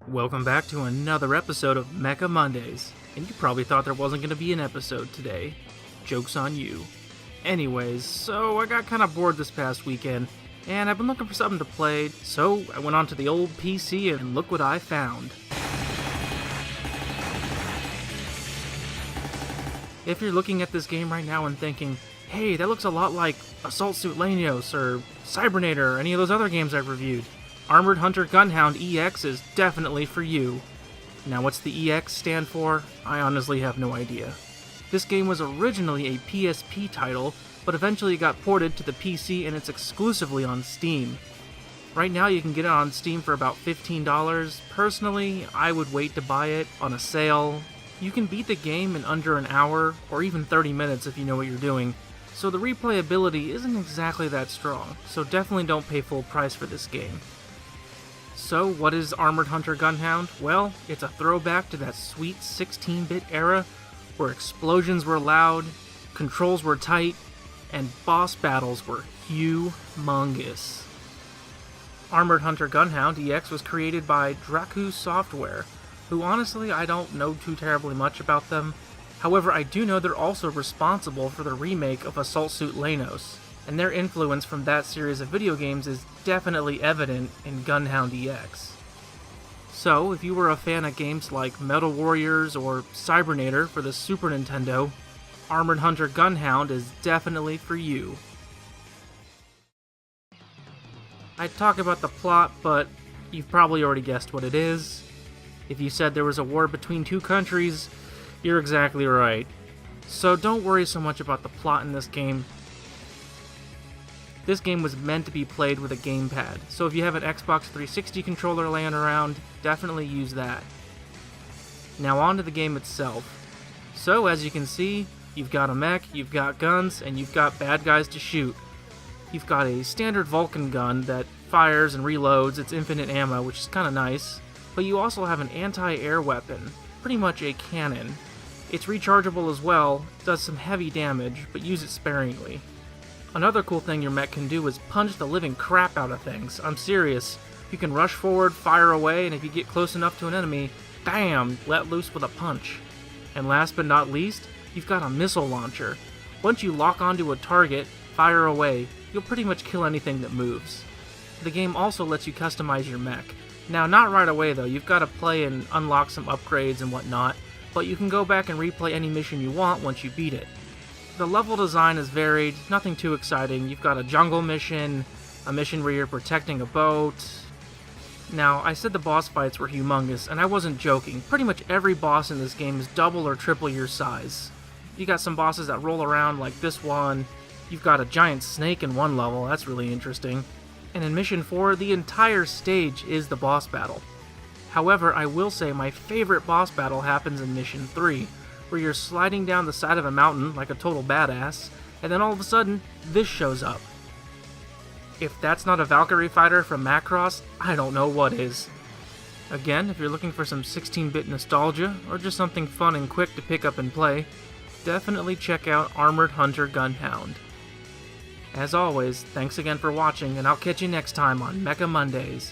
Welcome back to another episode of Mecha Mondays, and you probably thought there wasn't going to be an episode today. Joke's on you. Anyways, so I got kind of bored this past weekend, and I've been looking for something to play, so I went onto the old PC and look what I found. If you're looking at this game right now and thinking, hey, that looks a lot like Assault Suit Lanios or Cybernator or any of those other games I've reviewed, Armored Hunter Gunhound EX is definitely for you. Now what's the EX stand for? I honestly have no idea. This game was originally a PSP title, but eventually got ported to the PC and it's exclusively on Steam. Right now you can get it on Steam for about $15. Personally, I would wait to buy it on a sale. You can beat the game in under an hour, or even 30 minutes if you know what you're doing, so the replayability isn't exactly that strong, so definitely don't pay full price for this game. So, what is Armored Hunter Gunhound? Well, it's a throwback to that sweet 16-bit era where explosions were loud, controls were tight, and boss battles were humongous. Armored Hunter Gunhound EX was created by Draku Software, who honestly I don't know too terribly much about them. However, I do know they're also responsible for the remake of Assault Suit Lanios, and their influence from that series of video games is definitely evident in Gunhound EX. So, if you were a fan of games like Metal Warriors or Cybernator for the Super Nintendo, Armored Hunter Gunhound is definitely for you. I'd talk about the plot, but you've probably already guessed what it is. If you said there was a war between two countries, you're exactly right. So don't worry so much about the plot in this game. This game was meant to be played with a gamepad, so if you have an Xbox 360 controller laying around, definitely use that. Now on to the game itself. So as you can see, you've got a mech, you've got guns, and you've got bad guys to shoot. You've got a standard Vulcan gun that fires and reloads, it's infinite ammo, which is kinda nice, but you also have an anti-air weapon, pretty much a cannon. It's rechargeable as well, does some heavy damage, but use it sparingly. Another cool thing your mech can do is punch the living crap out of things. I'm serious. You can rush forward, fire away, and if you get close enough to an enemy, bam, let loose with a punch. And last but not least, you've got a missile launcher. Once you lock onto a target, fire away, you'll pretty much kill anything that moves. The game also lets you customize your mech. Now, not right away though, you've got to play and unlock some upgrades and whatnot, but you can go back and replay any mission you want once you beat it. The level design is varied, nothing too exciting. You've got a jungle mission, a mission where you're protecting a boat. Now, I said the boss fights were humongous, and I wasn't joking. Pretty much every boss in this game is double or triple your size. You got some bosses that roll around like this one. You've got a giant snake in one level, that's really interesting. And in Mission 4, the entire stage is the boss battle. However, I will say my favorite boss battle happens in Mission 3, where you're sliding down the side of a mountain like a total badass, and then all of a sudden, this shows up. If that's not a Valkyrie fighter from Macross, I don't know what is. Again, if you're looking for some 16-bit nostalgia, or just something fun and quick to pick up and play, definitely check out Armored Hunter Gunhound. As always, thanks again for watching, and I'll catch you next time on Mecha Mondays.